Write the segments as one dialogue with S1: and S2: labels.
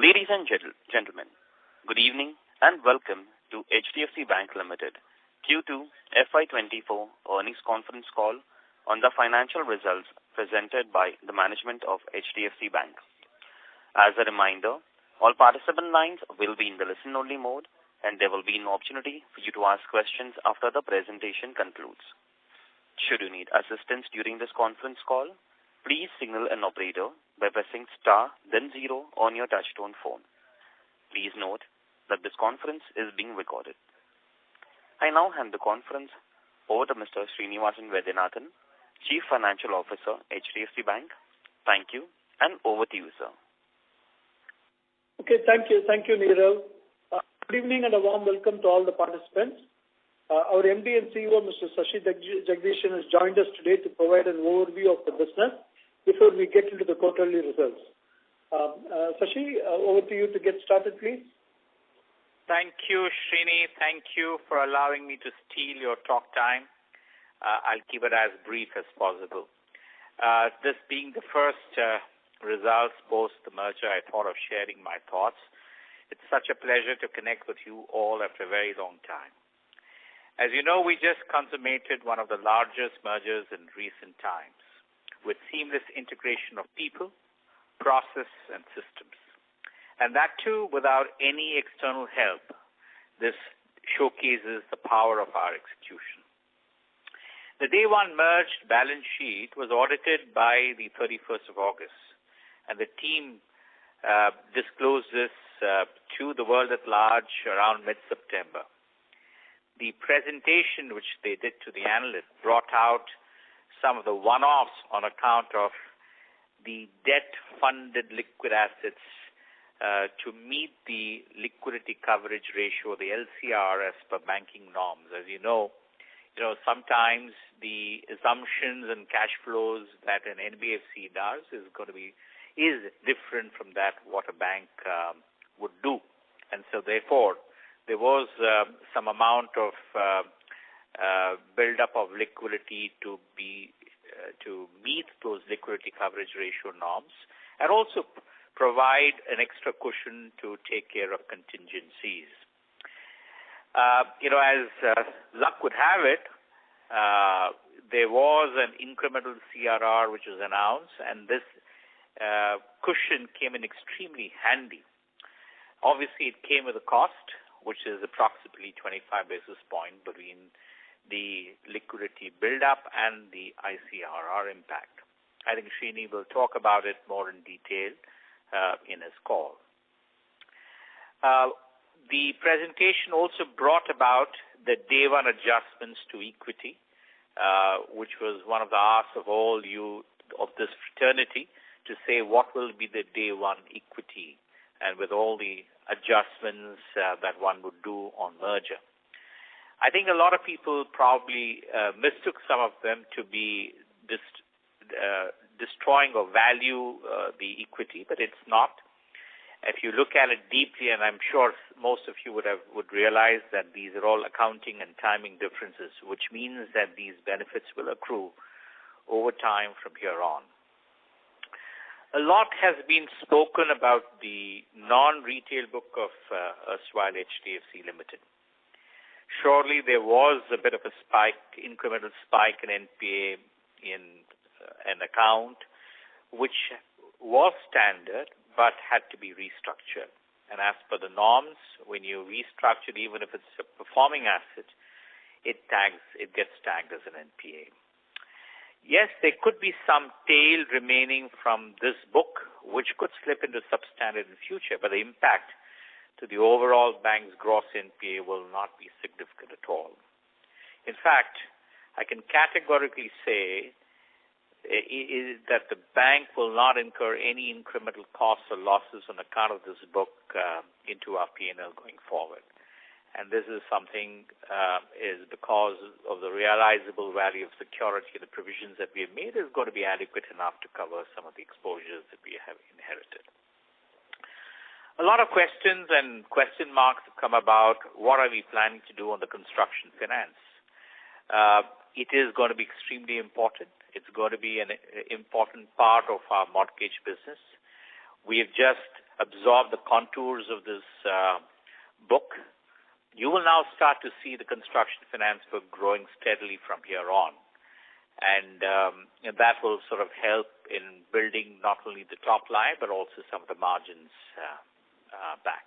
S1: Ladies and gentlemen, good evening and welcome to HDFC Bank Limited Q2 FY2024 earnings conference call on the financial results presented by the management of HDFC Bank. As a reminder, all participant lines will be in the listen-only mode and there will be an opportunity for you to ask questions after the presentation concludes. Should you need assistance during this conference call, please signal an operator by pressing star then 0 on your touchtone phone. Please note that this conference is being recorded. I now hand the conference over to Mr. Srinivasan Vaidyanathan, Chief Financial Officer, HDFC Bank. Thank you, and over to you, sir.
S2: Okay, thank you, Nirav. Good evening and a warm welcome to all the participants. Our MD and CEO, Mr. Shashi Jagdishan, has joined us today to provide an overview of the business before we get into the quarterly results. Shashi, over to you to get started, please.
S3: Thank you, Srini. Thank you for allowing me to steal your talk time. I'll keep it as brief as possible. This being the first results post the merger, I thought of sharing my thoughts. It's such a pleasure to connect with you all after a very long time. As you know, we just consummated one of the largest mergers in recent times, with seamless integration of people, process, and systems. And that too without any external help. This showcases the power of our execution. The day one merged balance sheet was audited by the 31st of August, and the team disclosed this to the world at large around mid-September. The presentation which they did to the analysts brought out some of the one-offs on account of the debt-funded liquid assets to meet the liquidity coverage ratio, the LCR, as per banking norms. As you know, sometimes the assumptions and cash flows that an NBFC does is different from that what a bank would do, and so therefore there was some amount of build-up of liquidity to meet those liquidity coverage ratio norms, and also provide an extra cushion to take care of contingencies. As luck would have it, there was an incremental CRR which was announced, and this cushion came in extremely handy. Obviously, it came with a cost, which is approximately 25 basis points between the liquidity build-up and the ICRR impact. I think Srini will talk about it more in detail in his call. The presentation also brought about the day one adjustments to equity, which was one of the asks of all you of this fraternity to say what will be the day one equity, and with all the adjustments that one would do on merger. I think a lot of people probably mistook some of them to be destroying or value the equity, but it's not. If you look at it deeply, and I'm sure most of you would realize that these are all accounting and timing differences, which means that these benefits will accrue over time from here on. A lot has been spoken about the non-retail book of erstwhile HDFC Limited. Surely there was a bit of a incremental spike in NPA in an account which was standard but had to be restructured. And as per the norms, when you restructure, even if it's a performing asset, it gets tagged as an NPA. Yes, there could be some tail remaining from this book, which could slip into substandard in the future, but the impact to the overall bank's gross NPA will not be significant at all. In fact, I can categorically say that the bank will not incur any incremental costs or losses on account of this book into our P&L going forward. And this is something is because of the realizable value of security, the provisions that we have made is going to be adequate enough to cover some of the exposures that we have inherited. A lot of questions and question marks have come about what are we planning to do on the construction finance. It is going to be extremely important. It's going to be an important part of our mortgage business. We have just absorbed the contours of this book. You will now start to see the construction finance book growing steadily from here on. And that will sort of help in building not only the top line, but also some of the margins back.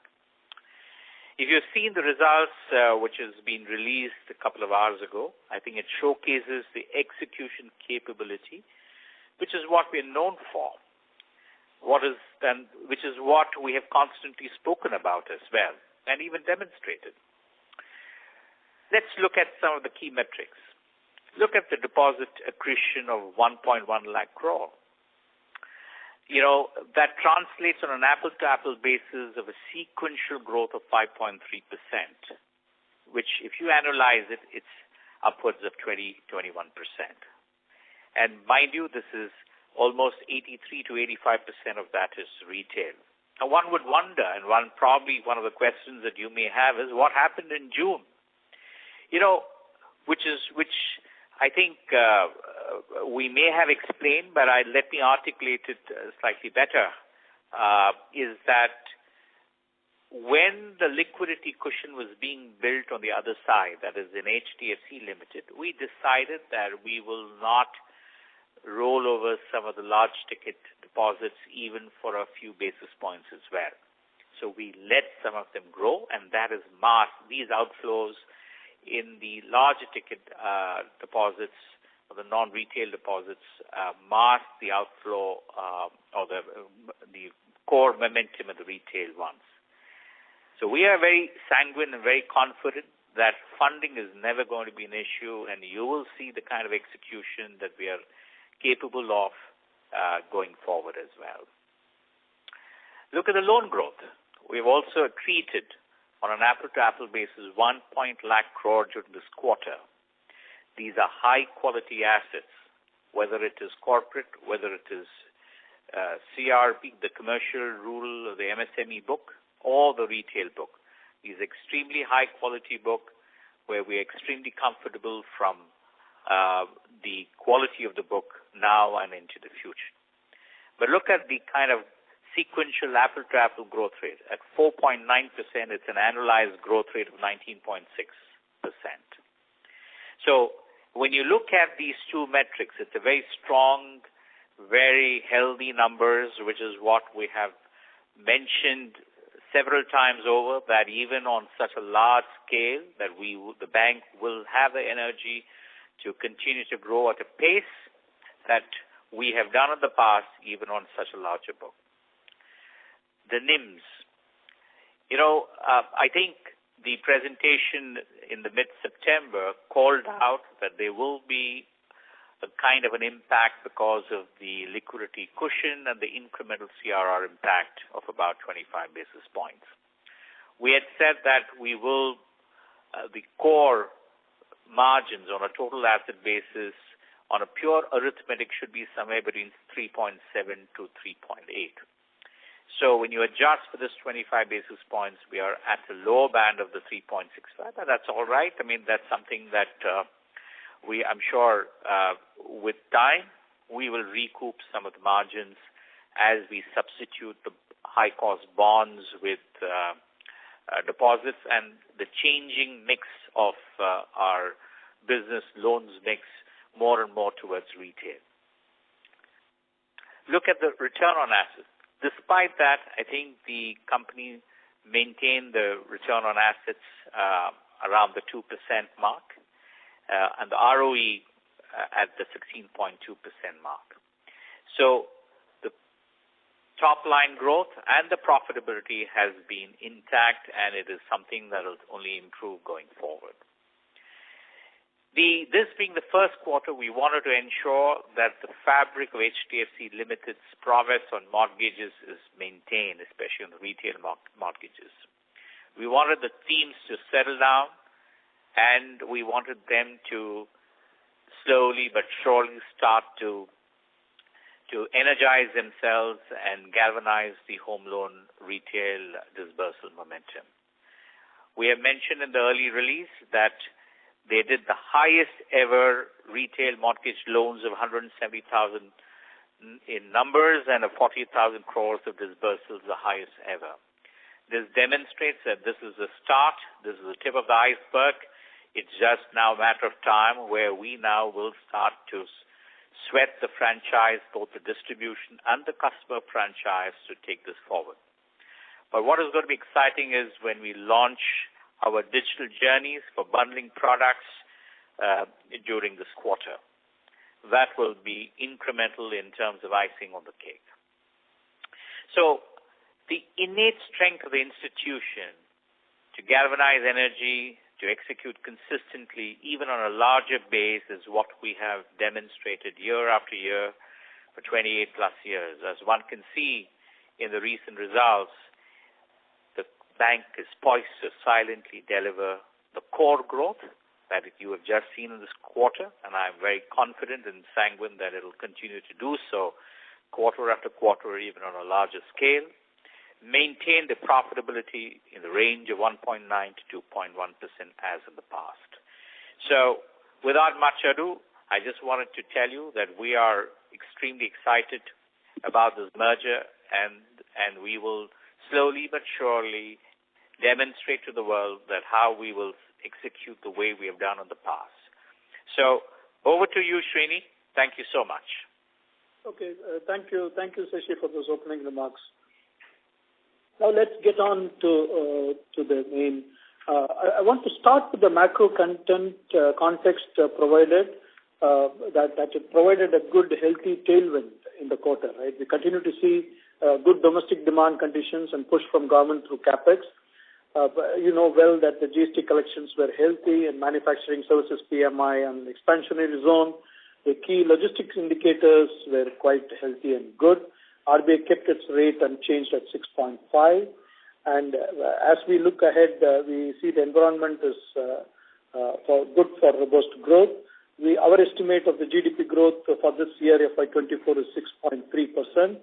S3: If you've seen the results, which has been released a couple of hours ago, I think it showcases the execution capability, which is what we're known for, which is what we have constantly spoken about as well, and even demonstrated. Let's look at some of the key metrics. Look at the deposit accretion of 1.1 lakh crore. That translates on an apple-to-apple basis of a sequential growth of 5.3%, which if you analyze it, it's upwards of 20-21%. And mind you, this is almost 83 to 85% of that is retail. Now, one would wonder, and one of the questions that you may have is, what happened in June? Which I think we may have explained, but let me articulate it slightly better, is that when the liquidity cushion was being built on the other side, that is in HDFC Limited, we decided that we will not roll over some of the large ticket deposits even for a few basis points as well. So we let some of them grow, and that is masked. These outflows in the larger ticket deposits or the non-retail deposits mask the outflow or the core momentum of the retail ones. So we are very sanguine and very confident that funding is never going to be an issue, and you will see the kind of execution that we are capable of going forward as well. Look at the loan growth. We've also accreted on an apple-to-apple basis 1 lakh crore during this quarter. These are high-quality assets, whether it is corporate, whether it is CRB, the commercial, rural, the MSME book, or the retail book. These extremely high-quality book where we're extremely comfortable from the quality of the book now and into the future. But look at the kind of sequential apple-to-apple growth rate. At 4.9%, it's an annualized growth rate of 19.6%. So when you look at these two metrics, it's a very strong, very healthy numbers, which is what we have mentioned several times over, that even on such a large scale, that the bank will have the energy to continue to grow at a pace that we have done in the past, even on such a larger book. The NIMs. I think the presentation in the mid-September called out that there will be a kind of an impact because of the liquidity cushion and the incremental CRR impact of about 25 basis points. We had said that we will, the core margins on a total asset basis on a pure arithmetic should be somewhere between 3.7 to 3.8. So when you adjust for this 25 basis points, we are at the lower band of the 3.65. And that's all right. I mean, that's something that I'm sure with time, we will recoup some of the margins as we substitute the high-cost bonds with deposits and the changing mix of our business loans mix more and more towards retail. Look at the return on assets. Despite that, I think the company maintained the return on assets around the 2% mark and the ROE at the 16.2% mark. So the top line growth and the profitability has been intact, and it is something that will only improve going forward. This being the first quarter, we wanted to ensure that the fabric of HDFC Limited's prowess on mortgages is maintained, especially on the retail mortgages. We wanted the teams to settle down, and we wanted them to slowly but surely start to energize themselves and galvanize the home loan retail disbursal momentum. We have mentioned in the early release that they did the highest ever retail mortgage loans of 170,000 in numbers and 40,000 crores of disbursements, the highest ever. This demonstrates that this is the start, this is the tip of the iceberg. It's just now a matter of time where we now will start to sweat the franchise, both the distribution and the customer franchise, to take this forward. But what is going to be exciting is when we launch our digital journeys for bundling products during this quarter. That will be incremental in terms of icing on the cake. So the innate strength of the institution to galvanize energy, to execute consistently, even on a larger base, is what we have demonstrated year after year for 28 plus years. As one can see in the recent results, the bank is poised to silently deliver the core growth that you have just seen in this quarter, and I'm very confident and sanguine that it will continue to do so quarter after quarter, even on a larger scale. Maintain the profitability in the range of 1.9 to 2.1% as in the past. So without much ado, I just wanted to tell you that we are extremely excited about this merger, and we will slowly but surely demonstrate to the world that how we will execute the way we have done in the past. So over to you, Srini. Thank you so much.
S2: Okay, thank you, Shashi, for those opening remarks. Now let's get on to the main. I want to start with the macro context provided, that it provided a good, healthy tailwind in the quarter. Right, we continue to see good domestic demand conditions and push from government through capex. You know well that the GST collections were healthy and manufacturing services PMI and expansionary zone. The key logistics indicators were quite healthy and good. RBI kept its rate unchanged at 6.5, and as we look ahead, we see the environment is good for robust growth. Our estimate of the GDP growth for this year, FY24, is 6.3%,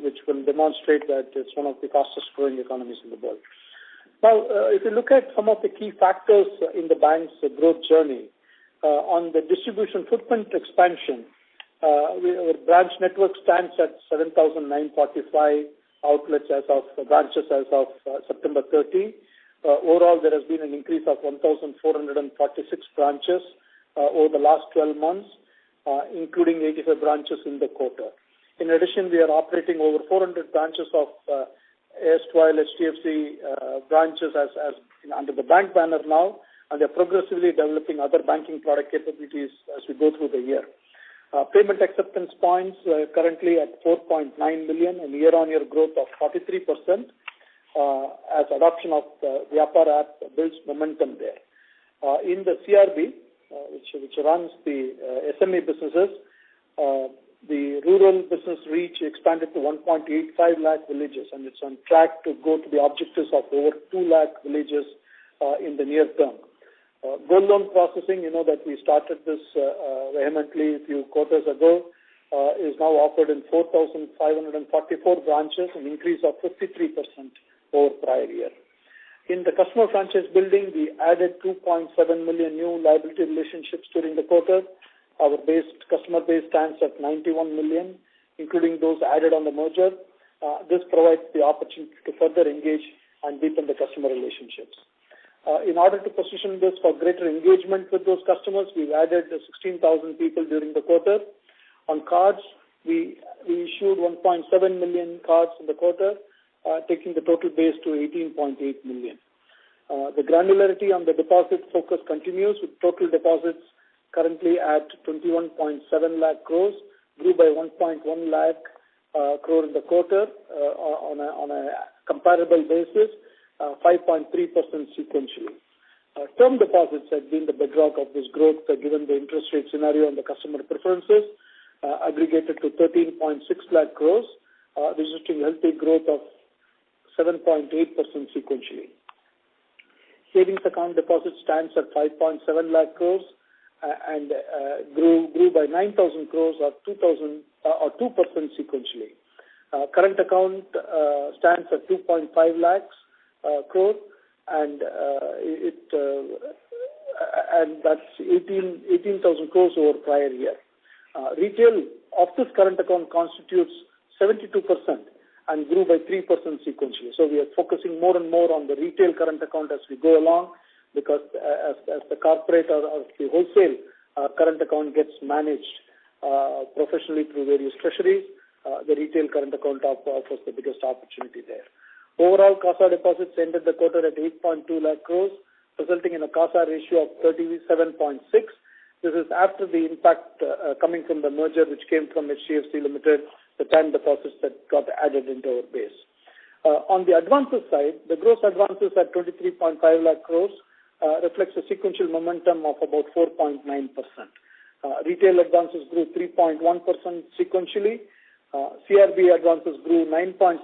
S2: which will demonstrate that it's one of the fastest growing economies in the world. Now, if you look at some of the key factors in the bank's growth journey, on the distribution footprint expansion, our branch network stands at 7,945 outlets branches as of September 30. Overall, there has been an increase of 1,446 branches over the last 12 months, including 85 branches in the quarter. In addition, we are operating over 400 branches of erstwhile HDFC branches as under the bank banner now, and they're progressively developing other banking product capabilities as we go through the year. Payment acceptance points currently at 4.9 million, and year-on-year growth of 43% as adoption of the Vyapar app builds momentum there. In the CRB, which runs the SME businesses, the rural business reach expanded to 1.85 lakh villages, and it's on track to go to the objectives of over 2 lakh villages in the near term. Gold loan processing, you know that we started this vehemently a few quarters ago, is now offered in 4,544 branches, an increase of 53% over prior year. In the customer franchise building, we added 2.7 million new liability relationships during the quarter. Our customer base stands at 91 million, including those added on the merger. This provides the opportunity to further engage and deepen the customer relationships. In order to position this for greater engagement with those customers, we've added 16,000 people during the quarter. On cards, we issued 1.7 million cards in the quarter, taking the total base to 18.8 million. The granularity on the deposit focus continues, with total deposits currently at 21.7 lakh crores, grew by 1.1 lakh crore in the quarter on a comparable basis, 5.3% sequentially. Term deposits have been the bedrock of this growth, given the interest rate scenario and the customer preferences, aggregated to 13.6 lakh crores, registering healthy growth of 7.8% sequentially. Savings account deposit stands at 5.7 lakh crores and grew by 9,000 crores or 2% sequentially. Current account stands at 2.5 lakhs crore, and that's 18,000 crores over prior year. Retail of this current account constitutes 72% and grew by 3% sequentially. So we are focusing more and more on the retail current account as we go along, because as the corporate or the wholesale current account gets managed professionally through various treasuries, the retail current account offers the biggest opportunity there. Overall, CASA deposits ended the quarter at 8.2 lakh crores, resulting in a CASA ratio of 37.6. This is after the impact coming from the merger which came from HDFC Limited, the time deposits that got added into our base. On the advances side, the gross advances at 23.5 lakh crores reflects a sequential momentum of about 4.9%. Retail advances grew 3.1% sequentially. CRB advances grew 9.7%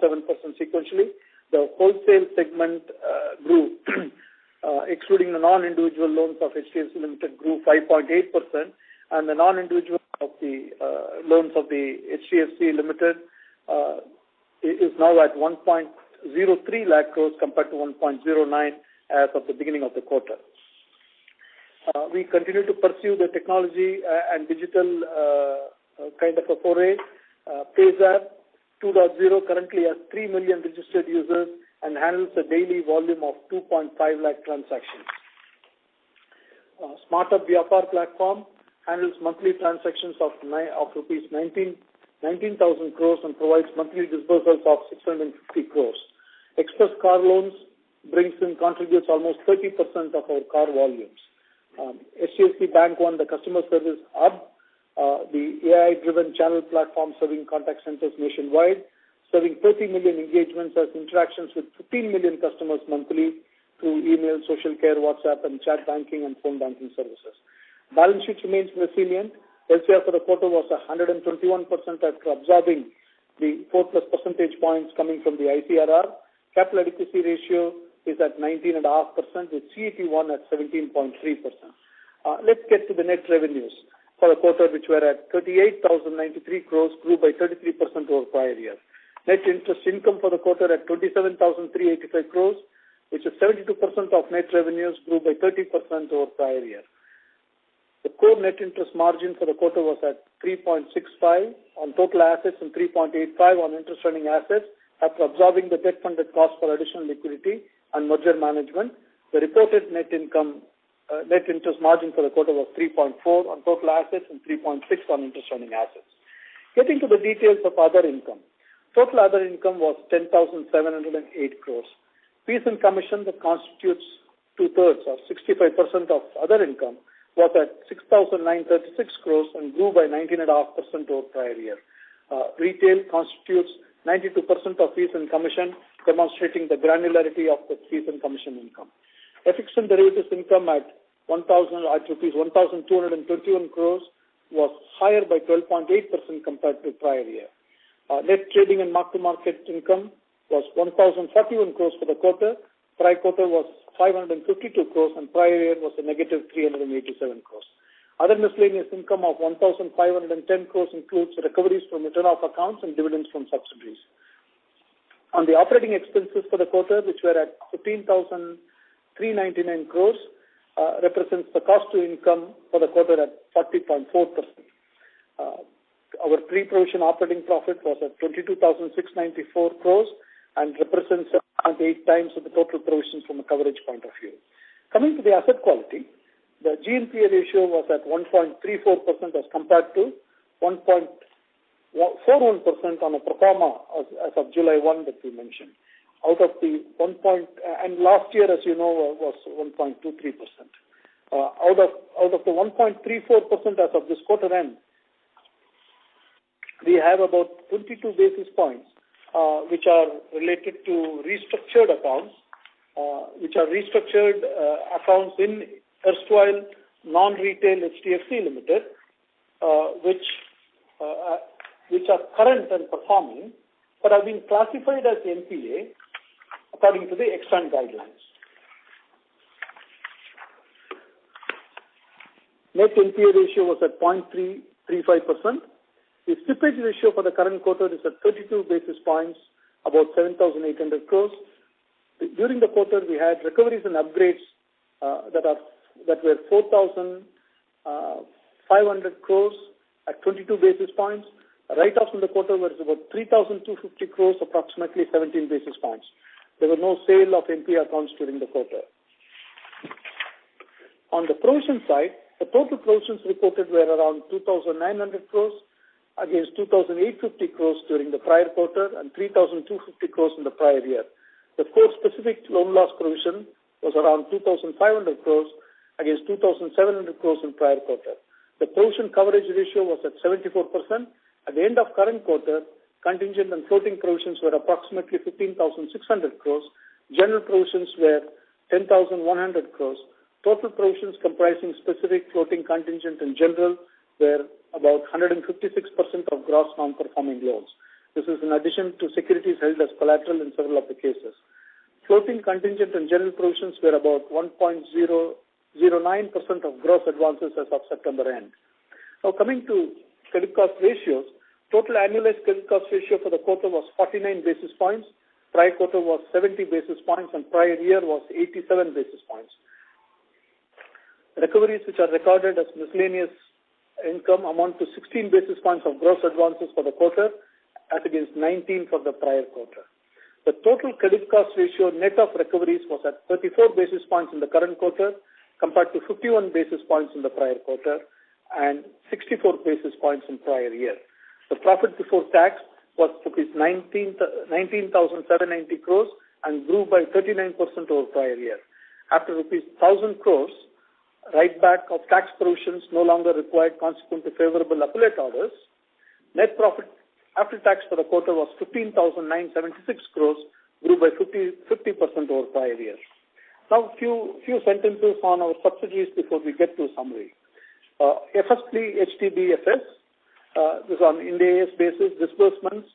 S2: sequentially. The wholesale segment grew, excluding the non-individual loans of HDFC Limited, grew 5.8%, and the non-individual of the loans of the HDFC Limited is now at 1.03 lakh crores compared to 1.09 as of the beginning of the quarter. We continue to pursue the technology and digital kind of a foray. PayZapp 2.0 currently has 3 million registered users and handles a daily volume of 2.5 lakh transactions. SmartUp Vyapar platform handles monthly transactions of rupees 19,000 crores and provides monthly disbursals of 650 crores. Express Car Loans contributes almost 30% of our car volumes. HDFC Bank One, the customer service hub, the AI-driven channel platform serving contact centers nationwide, serving 30 million engagements, as interactions with 15 million customers monthly through email, social care, WhatsApp, and chat banking and phone banking services. Balance sheet remains resilient. LCR for the quarter was 121% after absorbing the 4+ percentage points coming from the ICRR. Capital adequacy ratio is at 19.5% with CET1 at 17.3%. Let's get to the net revenues for the quarter, which were at 38,093 crores, grew by 33% over prior year. Net interest income for the quarter at 27,385 crores, which is 72% of net revenues, grew by 30% over prior year. The core net interest margin for the quarter was at 3.65 on total assets and 3.85 on interest-earning assets after absorbing the debt-funded cost for additional liquidity and merger management. The reported net interest margin for the quarter was 3.4 on total assets and 3.6 on interest-earning assets. Getting to the details of other income. Total other income was 10,708 crores. Fees and commission that constitutes 2/3 or 65% of other income was at 6,936 crores and grew by 19.5% over prior year. Retail constitutes 92% of fees and commission, demonstrating the granularity of the fees and commission income. FX and derivatives income at rupees 1,221 crores was higher by 12.8% compared to prior year. Net trading and mark-to-market income was 1,041 crores for the quarter. Prior quarter was 552 crores and prior year was a negative 387 crores. Other miscellaneous income of 1,510 crores includes recoveries from return-off accounts and dividends from subsidiaries. On the operating expenses for the quarter, which were at 15,399 crores, represents the cost to income for the quarter at 40.4%. Our pre-provision operating profit was at 22,694 crores and represents 7.8 times of the total provisions from a coverage point of view. Coming to the asset quality, the GNPA ratio was at 1.34% as compared to 1.41% on a pro forma as of July 1 that we mentioned. Out of the and last year, as you know, was 1.23%. Out of the 1.34% as of this quarter end, we have about 22 basis points which are related to restructured accounts, accounts in erstwhile non-retail HDFC Limited, which are current and performing, but have been classified as NPA according to the extant guidelines. Net NPA ratio was at 0.335%. The slippage ratio for the current quarter is at 32 basis points, about 7,800 crores. During the quarter, we had recoveries and upgrades that were 4,500 crores at 22 basis points. Write-offs in the quarter were about 3,250 crores, approximately 17 basis points. There were no sale of NPA accounts during the quarter. On the provision side, the total provisions reported were around 2,900 crores against 2,850 crores during the prior quarter and 3,250 crores in the prior year. The core specific loan loss provision was around 2,500 crores against 2,700 crores in prior quarter. The provision coverage ratio was at 74%. At the end of current quarter, contingent and floating provisions were approximately 15,600 crores. General provisions were 10,100 crores. Total provisions comprising specific, floating, contingent, and general were about 156% of gross non-performing loans. This is in addition to securities held as collateral in several of the cases. Floating, contingent, and general provisions were about 1.009% of gross advances as of September end. Now coming to credit cost ratios, total annualized credit cost ratio for the quarter was 49 basis points. Prior quarter was 70 basis points and prior year was 87 basis points. Recoveries which are recorded as miscellaneous income amount to 16 basis points of gross advances for the quarter as against 19 for the prior quarter. The total credit cost ratio net of recoveries was at 34 basis points in the current quarter compared to 51 basis points in the prior quarter and 64 basis points in prior year. The profit before tax was rupees 19,790 crores and grew by 39% over prior year. After rupees 1,000 crores, write-back of tax provisions no longer required consequent to favorable appellate orders, net profit after tax for the quarter was 15,976 crores, grew by 50% over prior year. Now, few sentences on our subsidiaries before we get to summary. Firstly, HDFC, this on Ind AS basis, disbursements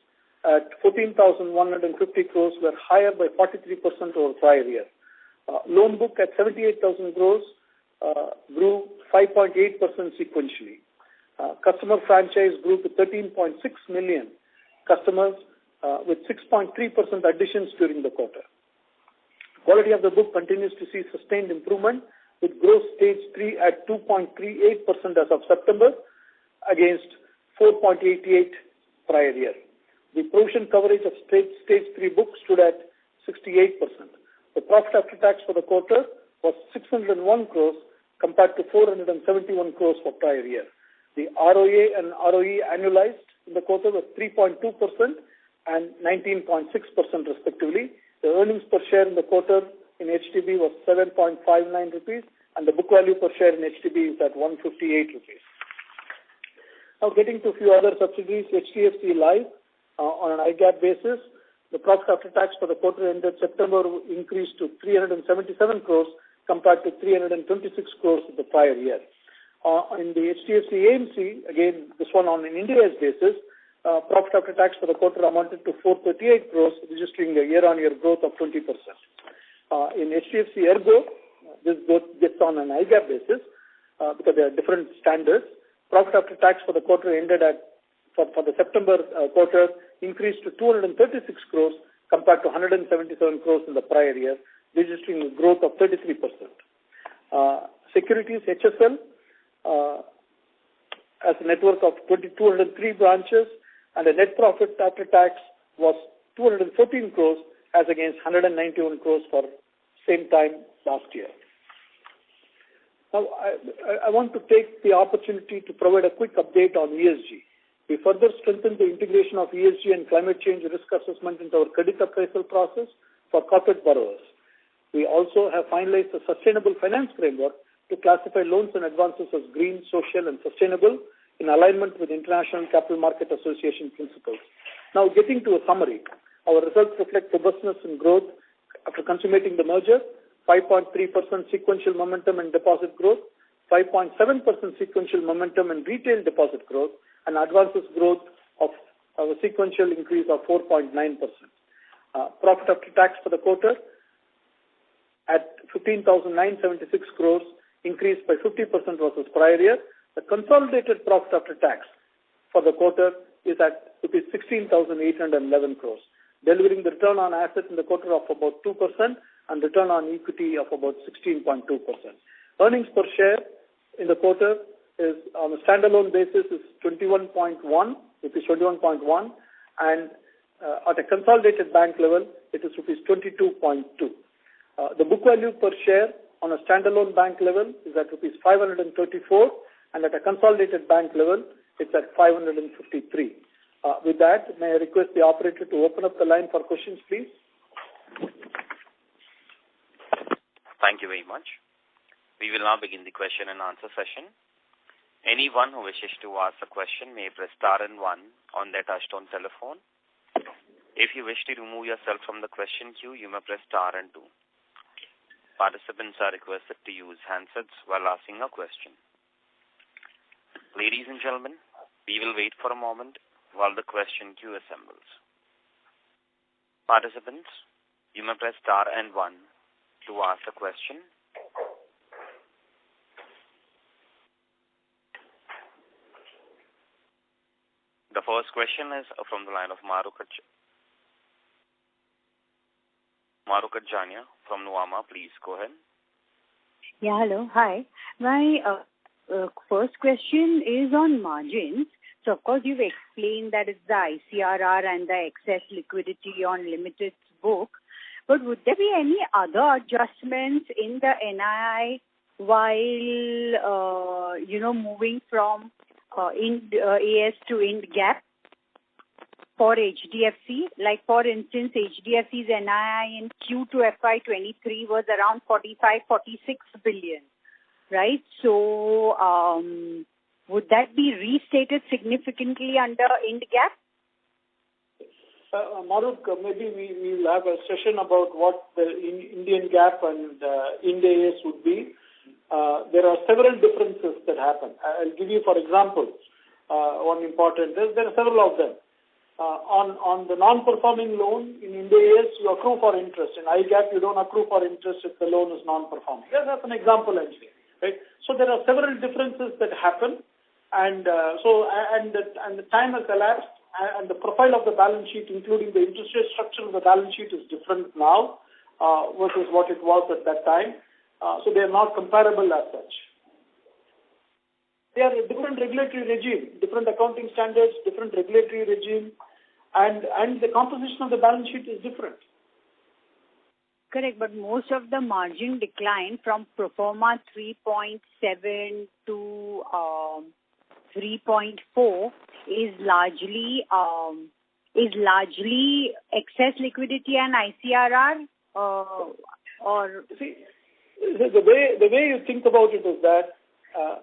S2: at 14,150 crores were higher by 43% over prior year. Loan book at 78,000 crores grew 5.8% sequentially. Customer franchise grew to 13.6 million customers with 6.3% additions during the quarter. Quality of the book continues to see sustained improvement with gross stage 3 at 2.38% as of September against 4.88 prior year. The provision coverage of stage 3 books stood at 68%. The profit after tax for the quarter was 601 crores compared to 471 crores for prior year. The ROA and ROE annualized in the quarter was 3.2% and 19.6% respectively. The earnings per share in the quarter in HDB was 7.59 rupees and the book value per share in HDB is at 158 rupees. Now getting to a few other subsidiaries, HDFC Life on an IGAAP basis, the profit after tax for the quarter ended September increased to 377 crores compared to 326 crores in the prior year. In the HDFC AMC, again, this one on an Ind AS basis, profit after tax for the quarter amounted to 438 crores, registering a year-on-year growth of 20%. In HDFC Ergo, this growth gets on an IGAAP basis because there are different standards. Profit after tax for the quarter ended at, for the September quarter, increased to 236 crores compared to 177 crores in the prior year, registering a growth of 33%. Securities HSL has a network of 203 branches and a net profit after tax was 214 crores as against 191 crores for same time last year. Now, I want to take the opportunity to provide a quick update on ESG. We further strengthened the integration of ESG and climate change risk assessment into our credit appraisal process for corporate borrowers. We also have finalized a sustainable finance framework to classify loans and advances as green, social, and sustainable in alignment with International Capital Market Association principles. Now, getting to a summary, our results reflect robustness and growth after consummating the merger, 5.3% sequential momentum in deposit growth, 5.7% sequential momentum in retail deposit growth, and advances growth of a sequential increase of 4.9%. Profit after tax for the quarter at 15,976 crores, increased by 50% versus prior year. The consolidated profit after tax for the quarter is at 16,811 crores, delivering the return on assets in the quarter of about 2% and return on equity of about 16.2%. Earnings per share in the quarter is on a standalone basis is 21.1, rupees 21.1, and at a consolidated bank level, it is rupees 22.2. The book value per share on a standalone bank level is at rupees 534, and at a consolidated bank level, it's at 553. With that, may I request the operator to open up the line for questions, please?
S1: Thank you very much. We will now begin the question and answer session. Anyone who wishes to ask a question may press star and 1 on their touchtone telephone. If you wish to remove yourself from the question queue, you may press star and 2. Participants are requested to use handsets while asking a question. Ladies and gentlemen, we will wait for a moment while the question queue assembles. Participants, you may press star and 1 to ask a question. The first question is from the line of Mahrukh Adjania from Nuvama. Please go ahead.
S4: Yeah, hello. Hi. My first question is on margins. So, of course, you've explained that it's the ICRR and the excess liquidity on Limited's book. But would there be any other adjustments in the NII while, moving from Ind AS to Ind GAAP for HDFC? Like, for instance, HDFC's NII in Q2 FY23 was around 45-46 billion, right? So, would that be restated significantly under Ind GAAP?
S2: Mahrukh, maybe we will have a session about what the Indian GAAP and Ind AS would be. There are several differences that happen. I'll give you, for example, one important. There are several of them. On the non-performing loan in Ind AS, you accrue for interest. In IGAP, you don't accrue for interest if the loan is non-performing. Yeah, that's an example, actually. Right? So there are several differences that happen, and the time has elapsed, and the profile of the balance sheet, including the interest rate structure of the balance sheet, is different now versus what it was at that time. So they are not comparable as such. They are a different regulatory regime, different accounting standards, different regulatory regime, and the composition of the balance sheet is different.
S4: Correct, but most of the margin decline from pro forma 3.7 to 3.4 is largely excess liquidity and ICRR, or
S2: see, the way you think about it is that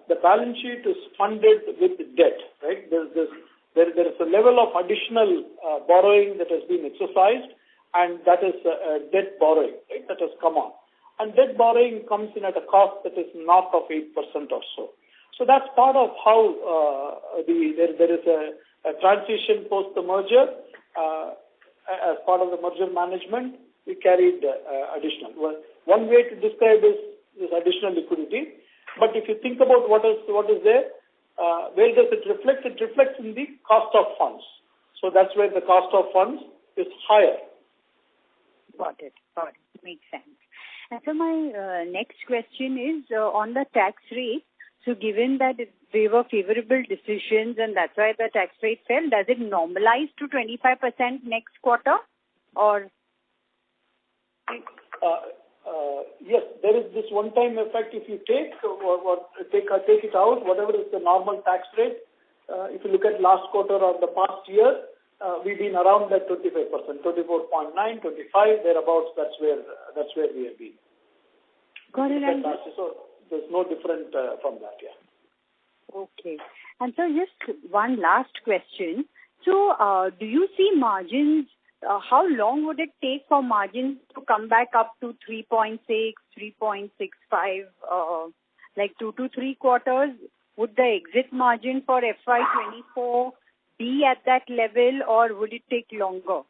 S2: the balance sheet is funded with debt, right? There is a level of additional borrowing that has been exercised, and that is debt borrowing, right? That has come on, and debt borrowing comes in at a cost that is north of 8% or so. So that's part of how there is a transition post the merger. As part of the merger management, we carried additional. One way to describe this additional liquidity. But if you think about what is there, where does it reflect? It reflects in the cost of funds. So that's where the cost of funds is higher.
S4: Got it. Makes sense. And so my next question is on the tax rate. So given that they were favorable decisions and that's why the tax rate fell, does it normalize to 25% next quarter? Or?
S2: Yes, there is this one-time effect. If you take it out, whatever is the normal tax rate, if you look at last quarter or the past year, we've been around that 25%, 24.9, 25, thereabouts. That's where we have been.
S4: Got it.
S2: So there's no different from that, yeah.
S4: Okay. And so just one last question. So do you see margins, how long would it take for margins to come back up to 3.6, 3.65, like 2 to 3 quarters? Would the exit margin for FY24 be at that level, or would it take longer?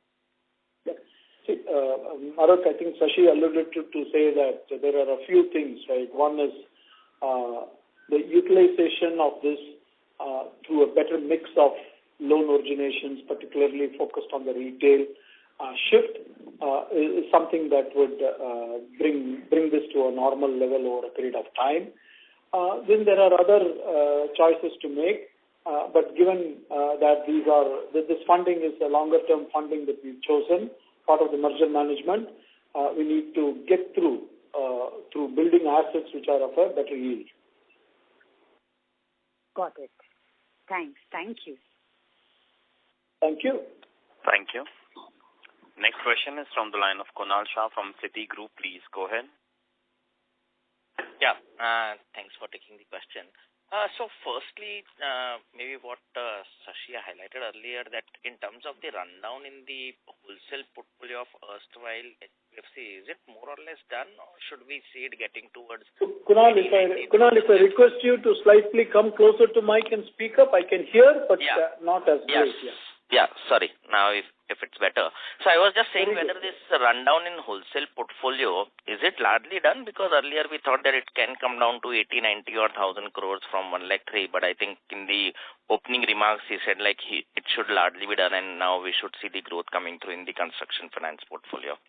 S2: Yeah. See, Mahrukh, I think Sashi alluded to say that there are a few things, right? One is the utilization of this through a better mix of loan originations, particularly focused on the retail shift, is something that would bring this to a normal level over a period of time. then there are other choices to make. But given that this funding is a longer-term funding that we've chosen, part of the merger management, we need to get through building assets which are of a better yield.
S4: Got it. Thanks. Thank you.
S2: Thank you.
S1: Thank you. Next question is from the line of Kunal Shah from Citigroup. Please go ahead.
S5: Yeah, thanks for taking the question. So firstly, maybe what Shashi highlighted earlier, that in terms of the rundown in the wholesale portfolio of erstwhile HDFC, is it more or less done, or should we see it getting towards...
S2: Kunal, if I request you to slightly come closer to mic and speak up, I can hear, but not as great.
S5: Yeah, sorry. Now if it's better. So I was just saying whether this rundown in wholesale portfolio, is it largely done? Because earlier we thought that it can come down to 80, 90 or 1,000 crores from 1,03,000, but I think in the opening remarks he said like it should largely be done, and now we should see the growth coming through in the construction finance portfolio.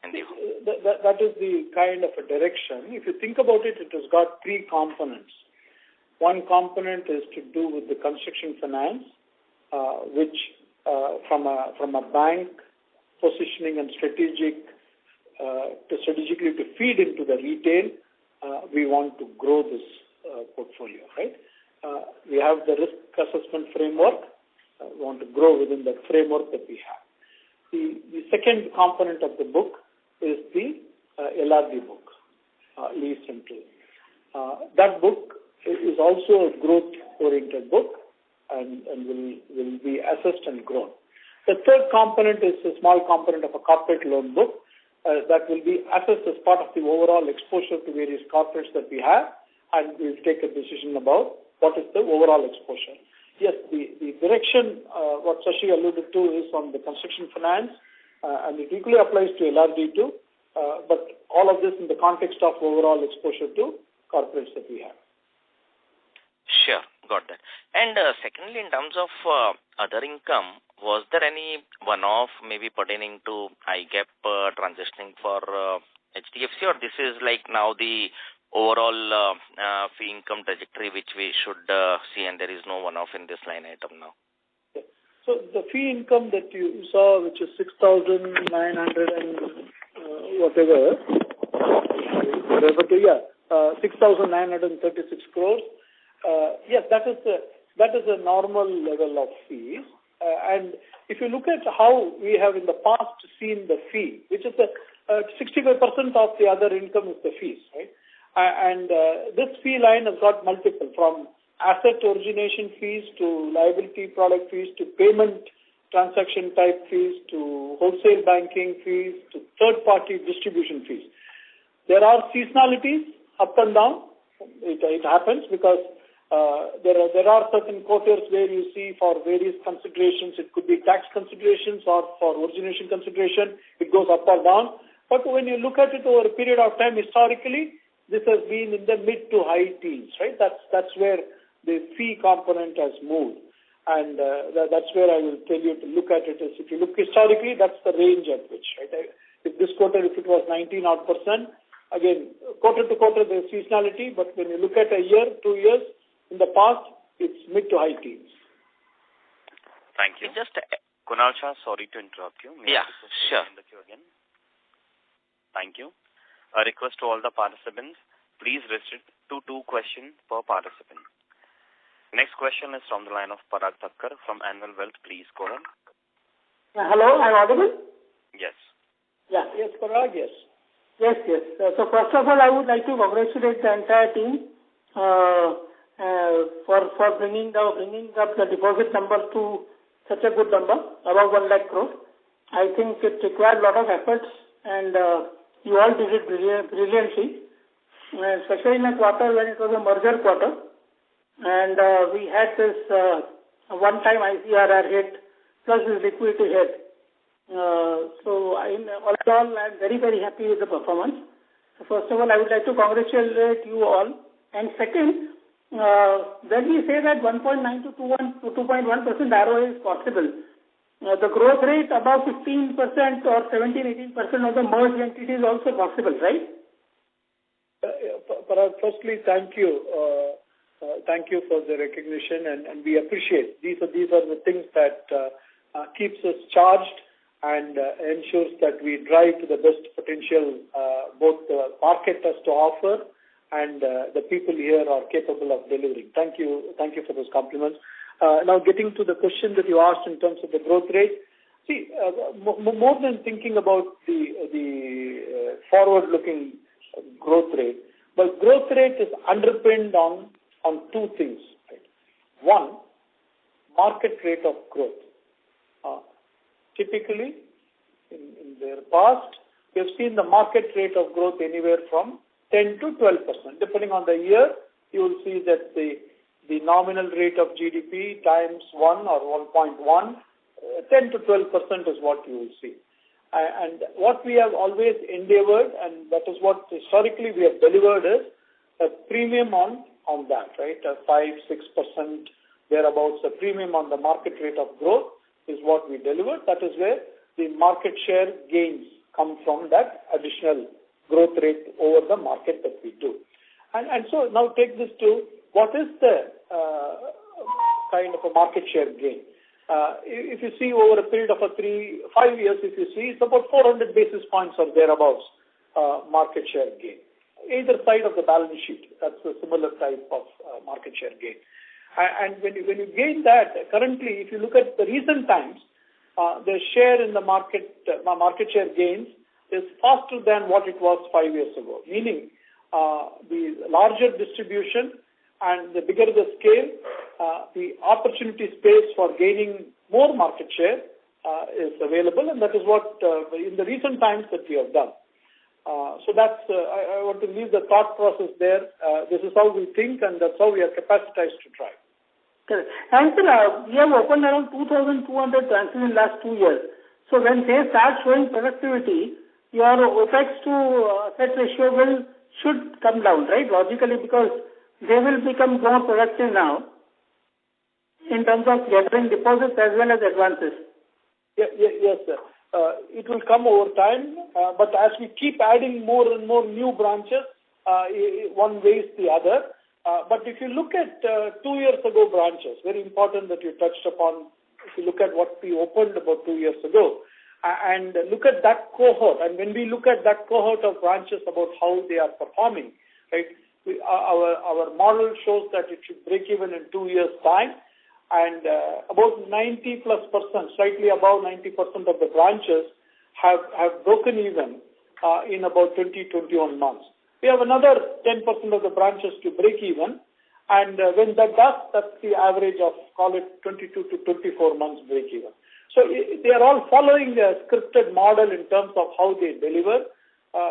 S2: That is the kind of a direction. If you think about it, it has got three components. One component is to do with the construction finance, which from a bank positioning and strategically to feed into the retail, we want to grow this portfolio, right? We have the risk assessment framework. We want to grow within that framework that we have. The second component of the book is the LRD book, lease rental. That book is also a growth-oriented book and will be assessed and grown. The third component is a small component of a corporate loan book that will be assessed as part of the overall exposure to various corporates that we have, and we'll take a decision about what is the overall exposure. Yes, the direction, what Shashi alluded to, is on the construction finance, and it equally applies to LRD too, but all of this in the context of overall exposure to corporates that we have.
S5: Sure, got that. And secondly, in terms of other income, was there any one-off maybe pertaining to IGAP transitioning for HDFC, or this is like now the overall fee income trajectory which we should see, and there is no one-off in this line item now?
S2: Okay. So the fee income that you saw, which is 6,900 and whatever, 6,936 crores. Yes, that is a normal level of fees. And if you look at how we have in the past seen the fee, which is 65% of the other income is the fees, right? And this fee line has got multiple, from asset origination fees to liability product fees to payment transaction type fees to wholesale banking fees to third-party distribution fees. There are seasonalities up and down. It happens because there are certain quarters where you see for various considerations, it could be tax considerations or for origination consideration, it goes up or down. But when you look at it over a period of time, historically, this has been in the mid to high teens, right? That's where the fee component has moved. And that's where I will tell you to look at it. Is if you look historically, that's the range at which, right? If this quarter, if it was 19-odd%, again, quarter to quarter, there's seasonality, but when you look at a year, 2 years, in the past, it's mid to high teens.
S1: Thank you. Kunal Shah, sorry to interrupt you.
S5: Sure.
S1: In the queue again. Thank you. A request to all the participants, please restrict to 2 questions per participant. Next question is from the line of Parag Thakkar from Annual Wealth. Please go on.
S6: Hello, I'm audible?
S1: Yes.
S2: Yeah. Yes, Parag, yes.
S6: Yes. So first of all, I would like to congratulate the entire team for bringing up the deposit number to such a good number, above 1 lakh crore. I think it required a lot of efforts, and you all did it brilliantly, especially in a quarter when it was a merger quarter. And we had this one-time ICRR hit plus this liquidity hit. So all in all, I'm very, very happy with the performance. So first of all, I would like to congratulate you all. And second, when we say that 1.9 to 2.1% ROA is possible, the growth rate above 15% or 17-18% of the merged entity is also possible, right?
S2: Parag, firstly, thank you. Thank you for the recognition, and we appreciate. These are the things that keeps us charged and ensures that we drive to the best potential both the market has to offer and the people here are capable of delivering. Thank you for those compliments. Now getting to the question that you asked in terms of the growth rate. See, more than thinking about the forward-looking growth rate, but growth rate is underpinned on two things. Right? One, market rate of growth. Typically, in the past, we have seen the market rate of growth anywhere from 10 to 12%. Depending on the year, you will see that the nominal rate of GDP times 1 or 1.1, 10 to 12% is what you will see. And what we have always endeavored, and that is what historically we have delivered, is a premium on that, right? A 5-6% thereabouts, a premium on the market rate of growth is what we delivered. That is where the market share gains come from, that additional growth rate over the market that we do. And so now take this to what is the kind of a market share gain. If you see over a period of 5 years, if you see, it's about 400 basis points or thereabouts market share gain. Either side of the balance sheet, that's a similar type of market share gain. And when you gain that, currently, if you look at the recent times, the share in the market share gains is faster than what it was 5 years ago. Meaning, the larger distribution and the bigger the scale, the opportunity space for gaining more market share is available, and that is what in the recent times that we have done. So that's I want to leave the thought process there. This is how we think, and that's how we are capacitized to try.
S6: Correct. And sir, we have opened around 2,200 branches in the last 2 years. So when they start showing productivity, your OPEX to asset ratio should come down, right? Logically, because they will become more productive now in terms of gathering deposits as well as advances.
S2: Yes, sir. It will come over time, but as we keep adding more and more new branches, one weighs the other. But if you look at 2 years ago branches, very important that you touched upon, if you look at what we opened about 2 years ago, and look at that cohort, and when we look at that cohort of branches about how they are performing, right? Our model shows that it should break even in 2 years' time, and about 90+%, slightly above 90% of the branches have broken even in about 20-21 months. We have another 10% of the branches to break even, and when that does, that's the average of, call it 22 to 24 months break even. So they are all following a scripted model in terms of how they deliver.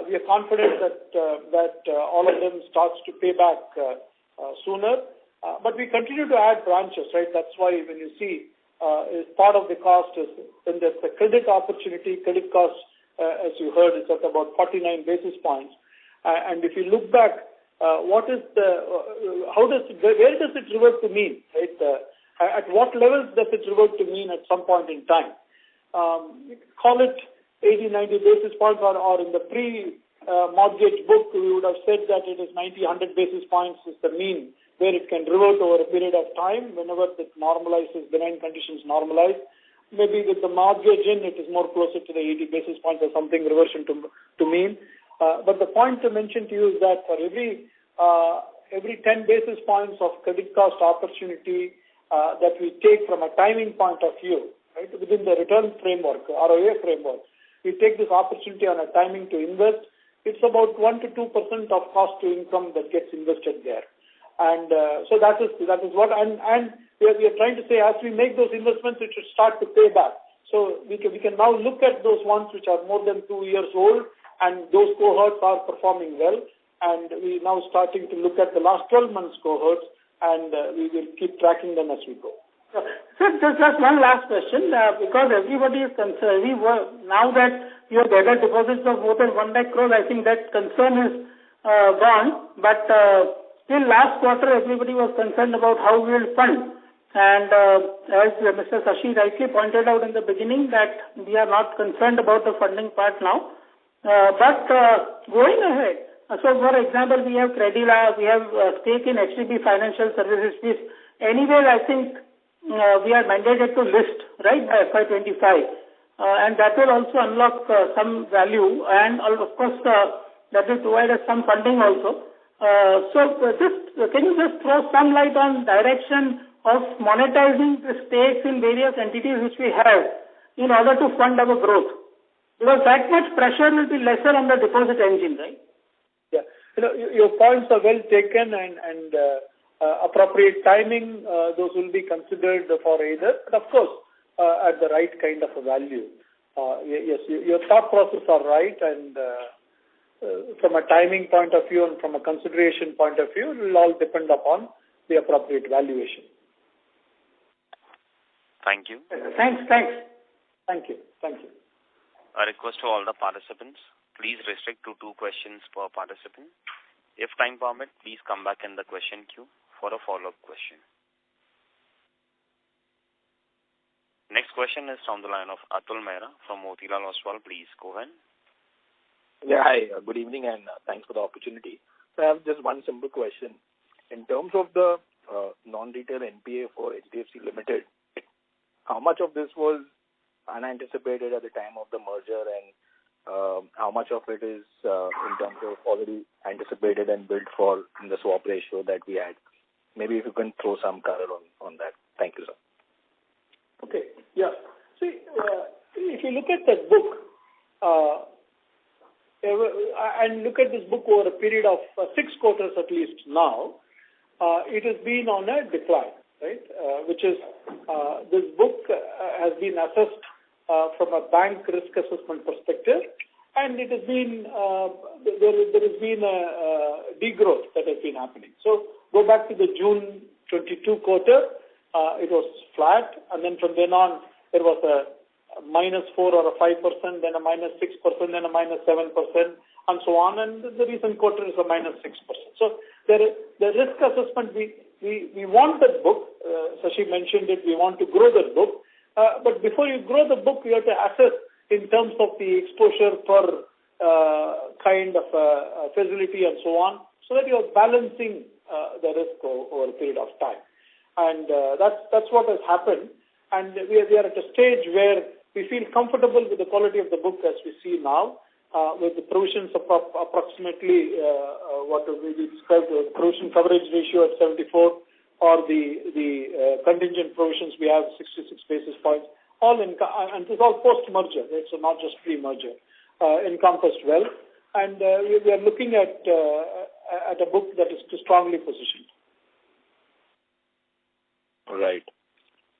S2: We are confident that all of them starts to pay back sooner. But we continue to add branches, right? That's why when you see is part of the cost is when there's a credit opportunity, credit cost, as you heard, is at about 49 basis points. And if you look back, where does it revert to mean, right? At what levels does it revert to mean at some point in time? Call it 80, 90 basis points, or in the pre-mortgage book, we would have said that it is 90, 100 basis points is the mean, where it can revert over a period of time whenever it normalizes, benign conditions normalize. Maybe with the mortgage in, it is more closer to the 80 basis points or something reversion to mean. But the point to mention to you is that for every 10 basis points of credit cost opportunity that we take from a timing point of view, right, within the return framework, ROA framework, we take this opportunity on a timing to invest. It's about 1 to 2% of cost to income that gets invested there. And so that is what, and we are trying to say as we make those investments, it should start to pay back. So we can now look at those ones which are more than 2 years old, and those cohorts are performing well. And we now starting to look at the last 12 months cohorts, and we will keep tracking them as we go.
S6: Sir, just one last question, because everybody is concerned. Now that you have gathered deposits of more than 1 lakh crore, I think that concern is gone. But till last quarter, everybody was concerned about how we will fund. And as Mr. Sashi rightly pointed out in the beginning, that we are not concerned about the funding part now. But going ahead, So, for example, we have Credila, we have stake in HDB Financial Services, which anyway, I think we are mandated to list, right, by FY25. And that will also unlock some value, and of course, that will provide us some funding also. Can you just throw some light on direction of monetizing the stakes in various entities which we have in order to fund our growth? Because that much pressure will be lesser on the deposit engine, right?
S2: Yeah. Your points are well taken, and appropriate timing, those will be considered for either. But of course, at the right kind of a value. Yes, your thought process are right, and from a timing point of view and from a consideration point of view, it will all depend upon the appropriate valuation.
S1: Thank you.
S6: Thanks.
S2: Thank you.
S1: A request to all the participants, please restrict to 2 questions per participant. If time permit, please come back in the question queue for a follow-up question. Next question is from the line of Atul Mehra from Motilal Oswal. Please go ahead.
S7: Yeah, hi. Good evening, and thanks for the opportunity. So I have just one simple question. In terms of the non-retail NPA for HDFC Limited, how much of this was unanticipated at the time of the merger, and how much of it is in terms of already anticipated and built for in the swap ratio that we had? Maybe if you can throw some color on that. Thank you, sir.
S2: Okay. Yeah. See, if you look at that book, and look at this book over a period of 6 quarters at least now, it has been on a decline, right? Which is, this book has been assessed from a bank risk assessment perspective, and it has been, there has been a degrowth that has been happening. So go back to the June 22 quarter, it was flat, and then from then on, there was a -4 or a 5%, then a -6%, then a -7%, and so on. And the recent quarter is a -6%. So the risk assessment, we want that book. Sashi mentioned it. We want to grow that book. But before you grow the book, you have to assess in terms of the exposure per kind of facility and so on, so that you are balancing the risk over a period of time. And that's what has happened. And we are at a stage where we feel comfortable with the quality of the book as we see now, with the provisions of approximately what we described the provision coverage ratio at 74, or the contingent provisions we have 66 basis points, all and this is all post-merger, right? So not just pre-merger, encompassed well. And we are looking at a book that is strongly positioned.
S7: All right.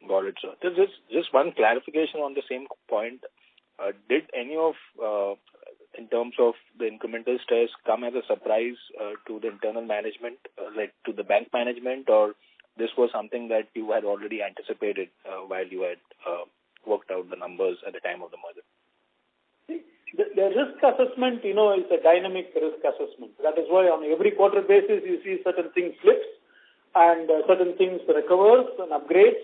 S7: Got it, sir. Just one clarification on the same point. Did any of, in terms of the incremental stress, come as a surprise to the internal management, like to the bank management, or this was something that you had already anticipated while you had worked out the numbers at the time of the merger?
S2: The risk assessment, is a dynamic risk assessment. That is why on every quarter basis, you see certain things slips and certain things recovers and upgrades.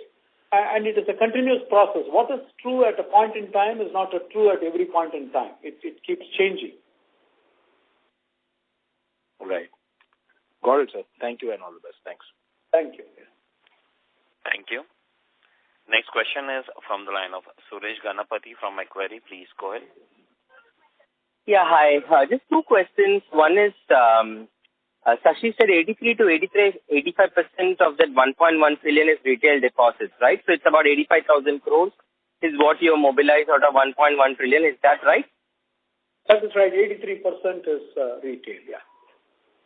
S2: And it is a continuous process. What is true at a point in time is not true at every point in time. It keeps changing.
S7: Right. Got it, sir. Thank you and all the best. Thanks.
S2: Thank you.
S1: Thank you. Next question is from the line of Suresh Ganapathy from Macquarie. Please go ahead.
S8: Yeah, hi. Just 2 questions. One is, Sashi said 83 to 85% of that 1.1 trillion is retail deposits, right? So it's about 85,000 crores is what you mobilize out of 1.1 trillion. Is that right?
S2: That is right. 83% is retail, yeah.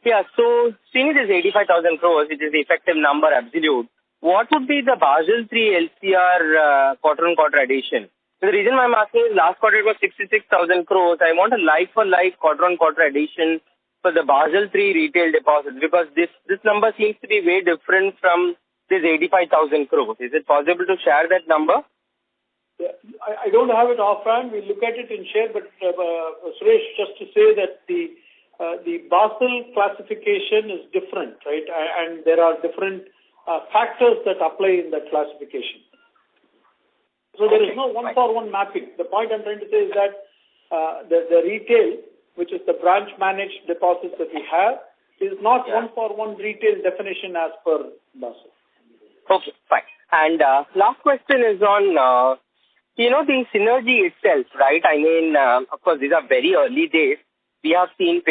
S8: Yeah, so seeing it is 85,000 crores, which is the effective number absolute, what would be the Basel III LCR quarter-on-quarter addition? So the reason why I'm asking is last quarter it was 66,000 crores. I want a like-for-like quarter-on-quarter addition for the Basel III retail deposits, because this number seems to be way different from this 85,000 crores. Is it possible to share that number?
S2: Yeah, I don't have it offhand. We'll look at it and share, but Suresh, just to say that the Basel classification is different, right? And there are different factors that apply in that classification. So there is no one-for-one mapping. The point I'm trying to say is that the retail which is the branch managed deposits that we have, is not one-for-one retail definition as per Basel.
S8: Okay, fine. And last question is on, the synergy itself, right? I mean, of course, these are very early days. We have seen